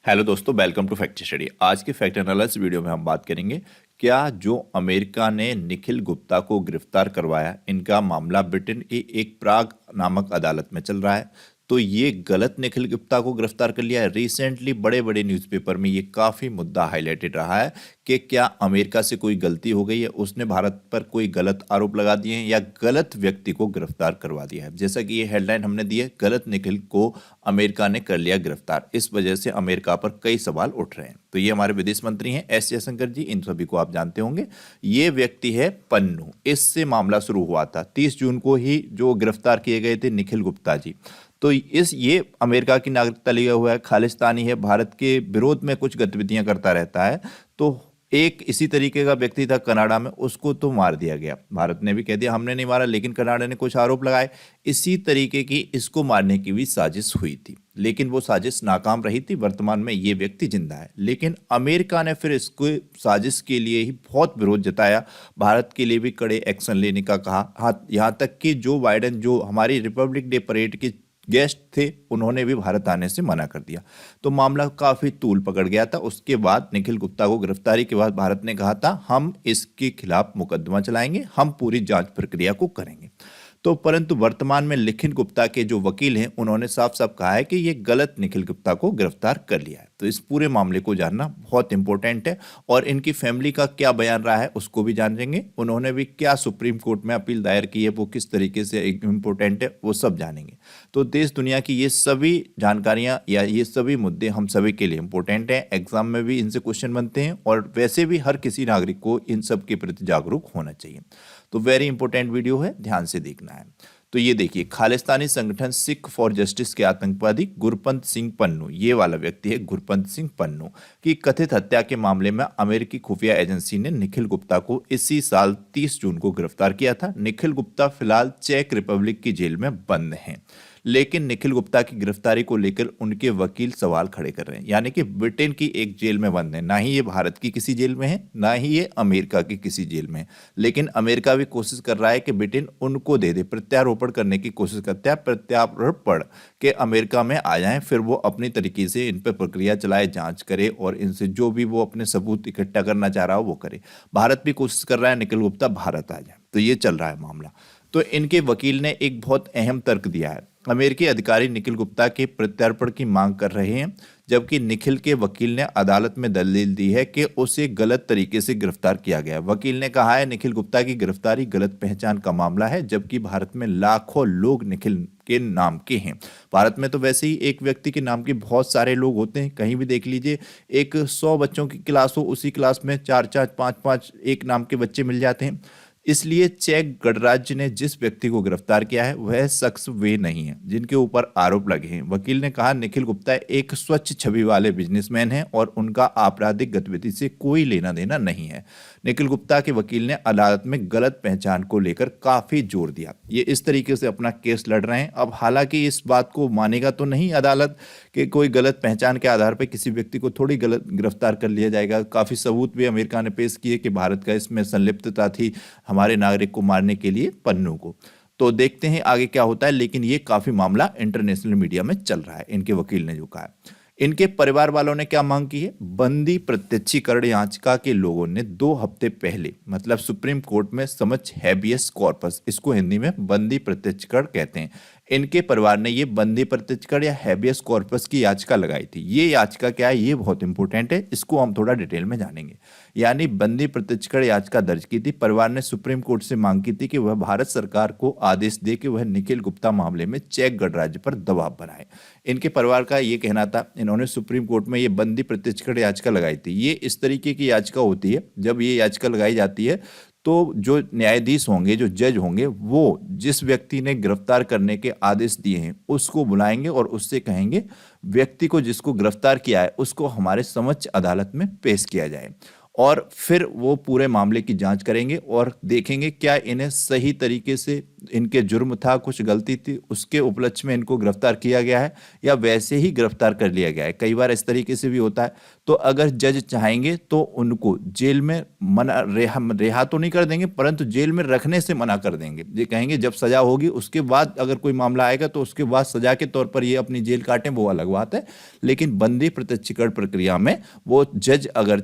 Hello दोस्तों, welcome to fact study. आज के फैक्ट एनालिसिस वीडियो में हम बात करेंगे क्या जो अमेरिका ने निखिल गुप्ता को गिरफ्तार करवाया, इनका मामला ब्रिटेन की एक प्राग नामक अदालत में चल रहा है। तो ये गलत निखिल गुप्ता को गिरफ्तार कर लिया है। रिसेंटली बड़े बड़े न्यूज़पेपर में ये काफ़ी मुद्दा हाईलाइटेड रहा है कि क्या अमेरिका से कोई गलती हो गई है, उसने भारत पर कोई गलत आरोप लगा दिए हैं या गलत व्यक्ति को गिरफ्तार करवा दिया है। जैसा कि ये हेडलाइन हमने दी है, गलत निखिल को अमेरिका ने कर लिया गिरफ्तार। इस वजह से अमेरिका पर कई सवाल उठ रहे हैं। तो ये हमारे विदेश मंत्री हैं एस जयशंकर जी, इन सभी को आप जानते होंगे। ये व्यक्ति है पन्नू, इससे मामला शुरू हुआ था 30 जून को ही, जो गिरफ्तार किए गए थे निखिल गुप्ता जी। तो ये अमेरिका की नागरिकता लिया हुआ है, खालिस्तानी है, भारत के विरोध में कुछ गतिविधियां करता रहता है। तो एक इसी तरीके का व्यक्ति था कनाडा में, उसको तो मार दिया गया। भारत ने भी कह दिया हमने नहीं मारा, लेकिन कनाडा ने कुछ आरोप लगाए। इसी तरीके की इसको मारने की भी साजिश हुई थी, लेकिन वो साजिश नाकाम रही थी। वर्तमान में ये व्यक्ति जिंदा है, लेकिन अमेरिका ने फिर इसको साजिश के लिए ही बहुत विरोध जताया, भारत के लिए भी कड़े एक्शन लेने का कहा। हाँ, यहाँ तक कि जो बाइडेन, जो हमारी रिपब्लिक डे परेड के गेस्ट थे, उन्होंने भी भारत आने से मना कर दिया। तो मामला काफी तूल पकड़ गया था। उसके बाद निखिल गुप्ता को गिरफ्तारी के बाद भारत ने कहा था हम इसके खिलाफ मुकदमा चलाएंगे, हम पूरी जांच प्रक्रिया को करेंगे। तो परंतु वर्तमान में निखिल गुप्ता के जो वकील हैं, उन्होंने साफ साफ कहा है कि ये गलत निखिल गुप्ता को गिरफ्तार कर लिया है। तो इस पूरे मामले को जानना बहुत इंपॉर्टेंट है, और इनकी फैमिली का क्या बयान रहा है उसको भी जानेंगे। उन्होंने भी क्या सुप्रीम कोर्ट में अपील दायर की है, वो किस तरीके से इंपॉर्टेंट है, वो सब जानेंगे। तो देश दुनिया की ये सभी जानकारियां या ये सभी मुद्दे हम सभी के लिए इंपॉर्टेंट हैं। एग्जाम में भी इनसे क्वेश्चन बनते हैं, और वैसे भी हर किसी नागरिक को इन सब के प्रति जागरूक होना चाहिए। तो वेरी इंपॉर्टेंट वीडियो है, ध्यान से देखना है। तो ये देखिए, खालिस्तानी संगठन सिख फॉर जस्टिस के आतंकवादी गुरपंत सिंह पन्नू, ये वाला व्यक्ति है गुरपंत सिंह पन्नू, की कथित हत्या के मामले में अमेरिकी खुफिया एजेंसी ने निखिल गुप्ता को इसी साल 30 जून को गिरफ्तार किया था। निखिल गुप्ता फिलहाल चेक रिपब्लिक की जेल में बंद हैं, लेकिन निखिल गुप्ता की गिरफ्तारी को लेकर उनके वकील सवाल खड़े कर रहे हैं। यानी कि ब्रिटेन की एक जेल में बंद है, ना ही ये भारत की किसी जेल में है, ना ही ये अमेरिका की किसी जेल में है। लेकिन अमेरिका भी कोशिश कर रहा है कि ब्रिटेन उनको दे दे, प्रत्यारोपण करने की कोशिश करता है, प्रत्यारोपण के अमेरिका में आ जाएं, फिर वो अपनी तरीके से इन पर प्रक्रिया चलाए, जांच करे, और इनसे जो भी वो अपने सबूत इकट्ठा करना चाह रहा हो वो करे। भारत भी कोशिश कर रहा है निखिल गुप्ता भारत आ जाए। तो ये चल रहा है मामला। तो इनके वकील ने एक बहुत अहम तर्क दिया है। अमेरिकी अधिकारी निखिल गुप्ता के प्रत्यार्पण की मांग कर रहे हैं, जबकि निखिल के वकील ने अदालत में दलील दी है कि उसे गलत तरीके से गिरफ्तार किया गया। वकील ने कहा है निखिल गुप्ता की गिरफ्तारी गलत पहचान का मामला है, जबकि भारत में लाखों लोग निखिल के नाम के हैं। भारत में तो वैसे ही एक व्यक्ति के नाम के बहुत सारे लोग होते हैं, कहीं भी देख लीजिए, एक 100 बच्चों की क्लास हो, उसी क्लास में 4-4, 5-5 एक नाम के बच्चे मिल जाते हैं। इसलिए चेक गणराज्य ने जिस व्यक्ति को गिरफ्तार किया है वह शख्स वे नहीं है जिनके ऊपर आरोप लगे हैं। वकील ने कहा निखिल गुप्ता एक स्वच्छ छवि वाले बिजनेसमैन हैं और उनका आपराधिक गतिविधि से कोई लेना देना नहीं है। निखिल गुप्ता के वकील ने अदालत में गलत पहचान को लेकर काफी जोर दिया। ये इस तरीके से अपना केस लड़ रहे हैं। अब हालांकि इस बात को मानेगा तो नहीं अदालत कि कोई गलत पहचान के आधार पर किसी व्यक्ति को थोड़ी गलत गिरफ्तार कर लिया जाएगा। काफी सबूत भी अमेरिका ने पेश किए कि भारत का इसमें संलिप्तता थी हमारे नागरिक को मारने के लिए, पन्नू को। तो देखते हैं आगे क्या होता है, लेकिन ये काफी मामला इंटरनेशनल मीडिया में चल रहा है। इनके वकील ने जो कहा है, इनके परिवार वालों ने क्या मांग की है, बंदी प्रत्यक्षीकरण याचिका के लोगों ने 2 हफ्ते पहले, मतलब सुप्रीम कोर्ट में समक्ष हैबियस कॉर्पस, इसको हिंदी में बंदी प्रत्यक्षीकरण कहते हैं, इनके परिवार ने ये बंदी प्रत्यक्षीकरण या हैबियस कॉर्पस की याचिका लगाई थी। ये याचिका क्या है, ये बहुत इंपॉर्टेंट है, इसको हम थोड़ा डिटेल में जानेंगे। यानी बंदी प्रत्यक्षीकरण याचिका दर्ज की थी। परिवार ने सुप्रीम कोर्ट से मांग की थी कि वह भारत सरकार को आदेश दे कि वह निखिल गुप्ता मामले में चेक गणराज्य पर दबाव बनाए। इनके परिवार का ये कहना था, इन्होंने सुप्रीम कोर्ट में ये बंदी प्रत्यक्षीकरण याचिका लगाई थी। ये इस तरीके की याचिका होती है, जब ये याचिका लगाई जाती है तो जो न्यायाधीश होंगे, जो जज होंगे, वो जिस व्यक्ति ने गिरफ्तार करने के आदेश दिए हैं उसको बुलाएंगे और उससे कहेंगे व्यक्ति को जिसको गिरफ्तार किया है उसको हमारे समक्ष अदालत में पेश किया जाए, और फिर वो पूरे मामले की जांच करेंगे और देखेंगे क्या इन्हें सही तरीके से इनके जुर्म था, कुछ गलती थी, उसके उपलक्ष्य में इनको गिरफ्तार किया गया है या वैसे ही गिरफ्तार कर लिया गया है। कई बार इस तरीके से भी होता है। तो अगर जज चाहेंगे तो उनको जेल में रिहा तो नहीं कर देंगे, परंतु जेल में रखने से मना कर देंगे। ये कहेंगे जब सजा होगी उसके बाद अगर कोई मामला आएगा तो उसके बाद सजा के तौर पर ये अपनी जेल काटें, वो अलग बात है। लेकिन बंदी प्रत्यक्षीकरण प्रक्रिया में वो जज अगर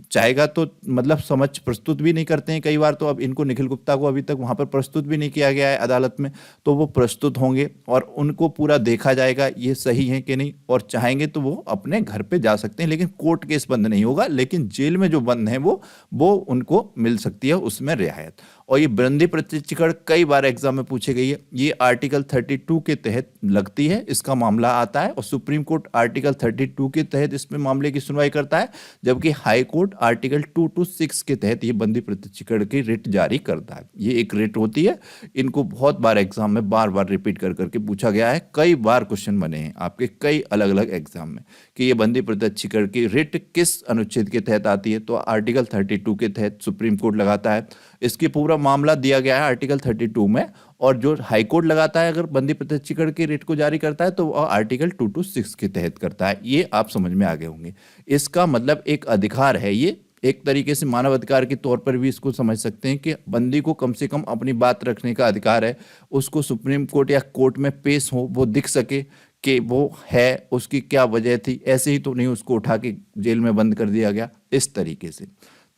चाहेगा तो मतलब समक्ष प्रस्तुत भी नहीं करते हैं कई बार। तो अब इनको, निखिल गुप्ता को अभी तक वहां पर प्रस्तुत भी नहीं किया गया है अदालत में, तो वो प्रस्तुत होंगे और उनको पूरा देखा जाएगा ये सही है कि नहीं, और चाहेंगे तो वो अपने घर पे जा सकते हैं। लेकिन कोर्ट केस बंद नहीं होगा, लेकिन जेल में जो बंद है वो उनको मिल सकती है उसमें रियायत। और ये बंदी प्रत्यक्षीकरण कई बार एग्जाम में पूछी गई है। ये आर्टिकल 32 के तहत लगती है, इसका मामला आता है और सुप्रीम कोर्ट आर्टिकल 32 के तहत इसमें मामले की सुनवाई करता है, जबकि हाई कोर्ट आर्टिकल 226 के तहत ये बंदी प्रत्यक्षीकरण की रिट जारी करता है। ये एक रिट होती है, इनको बहुत बार एग्जाम में बार बार रिपीट कर करके पूछा गया है। कई बार क्वेश्चन बने हैं आपके कई अलग अलग एग्जाम में कि ये बंदी प्रत्यक्षीकरण की रिट किस अनुच्छेद के तहत आती है। तो आर्टिकल 32 के तहत सुप्रीम कोर्ट लगाता है। इसकी पूरा मामला दिया गया है आर्टिकल 32 में, और जो हाई कोर्ट लगाता है अगर बंदी प्रत्यक्षीकरण की रिट को जारी करता है तो वो आर्टिकल 226 के तहत करता है। ये आप समझ में आ गए होंगे। इसका मतलब एक अधिकार है, ये एक तरीके से मानव अधिकार के तौर पर भी इसको समझ सकते हैं कि बंदी को कम से कम अपनी बात रखने का अधिकार है। उसको सुप्रीम कोर्ट या कोर्ट में पेश हो, वो दिख सके कि वो है, उसकी क्या वजह थी, ऐसे ही तो नहीं उसको उठा के जेल में बंद कर दिया गया इस तरीके से।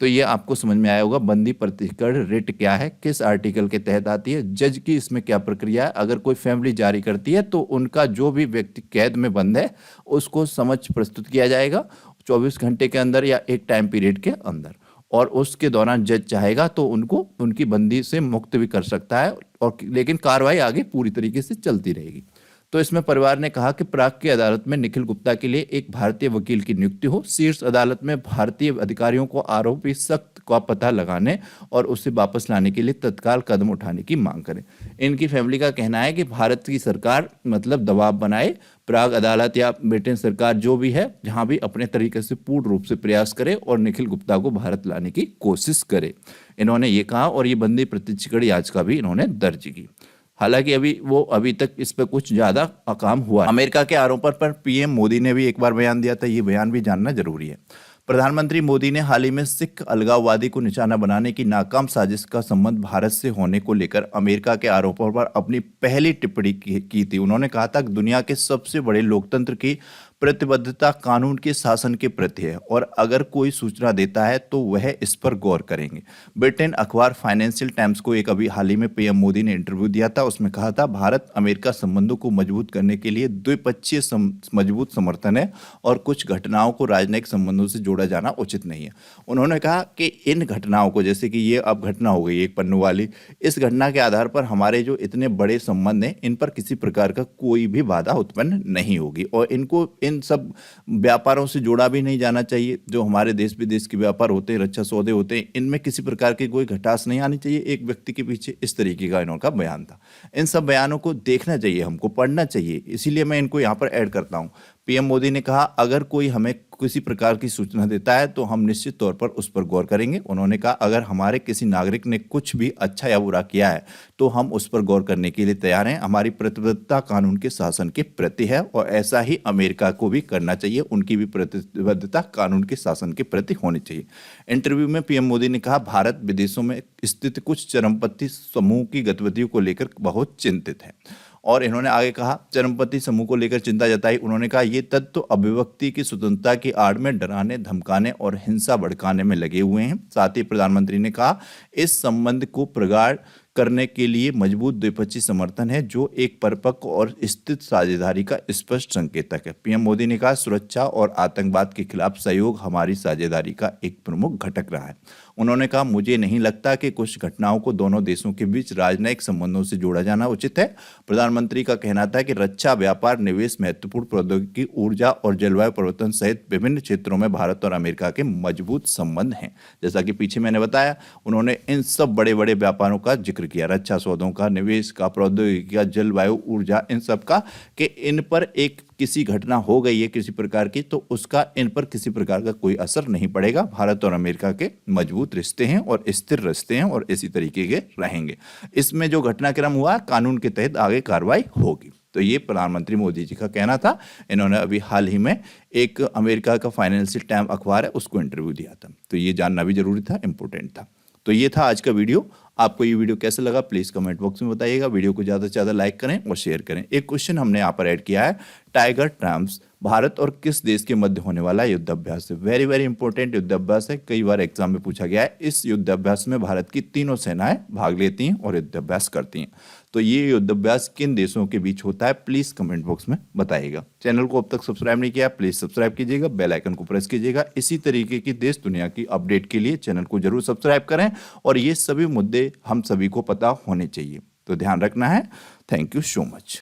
तो ये आपको समझ में आया होगा बंदी प्रत्यक्षीकरण रिट क्या है, किस आर्टिकल के तहत आती है, जज की इसमें क्या प्रक्रिया है। अगर कोई फैमिली जारी करती है तो उनका जो भी व्यक्ति कैद में बंद है उसको समक्ष प्रस्तुत किया जाएगा 24 घंटे के अंदर या एक टाइम पीरियड के अंदर, और उसके दौरान जज चाहेगा तो उनको उनकी बंदी से मुक्त भी कर सकता है, और लेकिन कार्रवाई आगे पूरी तरीके से चलती रहेगी। तो इसमें परिवार ने कहा कि प्राग की अदालत में निखिल गुप्ता के लिए एक भारतीय वकील की नियुक्ति हो। शीर्ष अदालत में भारतीय अधिकारियों को आरोपी सख्त का पता लगाने और उसे वापस लाने के लिए तत्काल कदम उठाने की मांग करें। इनकी फैमिली का कहना है कि भारत की सरकार मतलब दबाव बनाए, प्राग अदालत या ब्रिटेन सरकार जो भी है जहां भी अपने तरीके से पूर्ण रूप से प्रयास करे और निखिल गुप्ता को भारत लाने की कोशिश करे, इन्होंने ये कहा। और ये बंदी प्रत्यक्षीकरण याचिका भी इन्होंने दर्ज की। हालांकि अभी तक इस पर कुछ ज्यादा काम हुआ। अमेरिका के आरोपों पर पीएम मोदी ने भी एक बार बयान दिया था, ये बयान भी जानना जरूरी है। प्रधानमंत्री मोदी ने हाल ही में सिख अलगाववादी को निशाना बनाने की नाकाम साजिश का संबंध भारत से होने को लेकर अमेरिका के आरोपों पर अपनी पहली टिप्पणी की थी। उन्होंने कहा था कि दुनिया के सबसे बड़े लोकतंत्र की प्रतिबद्धता कानून के शासन के प्रति है, और अगर कोई सूचना देता है तो वह इस पर गौर करेंगे। ब्रिटेन अखबार फाइनेंशियल टाइम्स को एक अभी हाल ही में पीएम मोदी ने इंटरव्यू दिया था, उसमें कहा था भारत अमेरिका संबंधों को मजबूत करने के लिए द्विपक्षीय मजबूत समर्थन है और कुछ घटनाओं को राजनयिक संबंधों से जोड़ा जाना उचित नहीं है। उन्होंने कहा कि इन घटनाओं को, जैसे कि ये अब घटना हो गई एक पन्नू वाली, इस घटना के आधार पर हमारे जो इतने बड़े संबंध हैं इन पर किसी प्रकार का कोई भी बाधा उत्पन्न नहीं होगी, और इनको इन सब व्यापारों से जोड़ा भी नहीं जाना चाहिए। जो हमारे देश विदेश के व्यापार होते हैं, रक्षा सौदे होते हैं, इनमें किसी प्रकार की कोई घटास नहीं आनी चाहिए एक व्यक्ति के पीछे। इस तरीके का इनका बयान था। इन सब बयानों को देखना चाहिए, हमको पढ़ना चाहिए, इसीलिए मैं इनको यहाँ पर ऐड करता हूँ। पीएम मोदी ने कहा अगर कोई हमें किसी प्रकार की सूचना देता है तो हम निश्चित तौर पर उस पर गौर करेंगे। उन्होंने कहा अगर हमारे किसी नागरिक ने कुछ भी अच्छा या बुरा किया है तो हम उस पर गौर करने के लिए तैयार हैं। हमारी प्रतिबद्धता कानून के शासन के प्रति है, और ऐसा ही अमेरिका को भी करना चाहिए। उनकी भी प्रतिबद्धता कानून के शासन के प्रति होनी चाहिए। इंटरव्यू में पीएम मोदी ने कहा भारत विदेशों में स्थित कुछ चरमपंथी समूह की गतिविधियों को लेकर बहुत चिंतित है, और इन्होंने आगे कहा चरमपंथी समूह को लेकर चिंता जताई। उन्होंने कहा ये तत्व तो अभिव्यक्ति की स्वतंत्रता की आड़ में डराने, धमकाने और हिंसा भड़काने में लगे हुए हैं। साथ ही प्रधानमंत्री ने कहा इस संबंध को प्रगाढ़ करने के लिए मजबूत द्विपक्षीय समर्थन है जो एक परिपक्व और स्थित साझेदारी का स्पष्ट संकेतक है। पीएम मोदी ने कहा सुरक्षा और आतंकवाद के खिलाफ सहयोग हमारी साझेदारी का एक प्रमुख घटक रहा है। उन्होंने कहा मुझे नहीं लगता कि कुछ घटनाओं को दोनों देशों के बीच राजनयिक संबंधों से जोड़ा जाना उचित है। प्रधानमंत्री का कहना था कि रक्षा, व्यापार, निवेश, महत्वपूर्ण प्रौद्योगिकी, ऊर्जा और जलवायु परिवर्तन सहित विभिन्न क्षेत्रों में भारत और अमेरिका के मजबूत संबंध हैं। जैसा कि पीछे मैंने बताया, उन्होंने इन सब बड़े बड़े व्यापारों का जिक्र किया, रक्षा सौदों का, निवेश का, प्रौद्योगिकी का, जलवायु, ऊर्जा, इन सब का, कि इन पर एक किसी घटना हो गई है किसी प्रकार की तो उसका इन पर किसी प्रकार का कोई असर नहीं पड़ेगा। भारत और अमेरिका के मजबूत रिश्ते हैं और स्थिर रिश्ते हैं और इसी तरीके के रहेंगे। इसमें जो घटनाक्रम हुआ कानून के तहत आगे कार्रवाई होगी। तो ये प्रधानमंत्री मोदी जी का कहना था। इन्होंने अभी हाल ही में एक अमेरिका का फाइनेंशियल टाइम अखबार है उसको इंटरव्यू दिया था, तो ये जानना भी जरूरी था, इंपॉर्टेंट था। तो ये था आज का वीडियो। आपको ये वीडियो कैसा लगा प्लीज़ कमेंट बॉक्स में बताइएगा। वीडियो को ज़्यादा से ज़्यादा लाइक करें और शेयर करें। एक क्वेश्चन हमने यहाँ पर ऐड किया है, टाइगर ट्रांप्स भारत और किस देश के मध्य होने वाला युद्धाभ्यास है। वेरी वेरी इंपॉर्टेंट युद्धाभ्यास है, कई बार एग्जाम में पूछा गया है। इस युद्धाभ्यास में भारत की तीनों सेनाएं भाग लेती हैं और युद्धाभ्यास करती हैं। तो ये युद्धाभ्यास किन देशों के बीच होता है प्लीज़ कमेंट बॉक्स में बताइएगा। चैनल को अब तक सब्सक्राइब नहीं किया प्लीज़ सब्सक्राइब कीजिएगा, बेल आइकन को प्रेस कीजिएगा। इसी तरीके की देश दुनिया की अपडेट के लिए चैनल को जरूर सब्सक्राइब करें और ये सभी मुद्दे हम सभी को पता होने चाहिए। तो ध्यान रखना है। Thank you so much.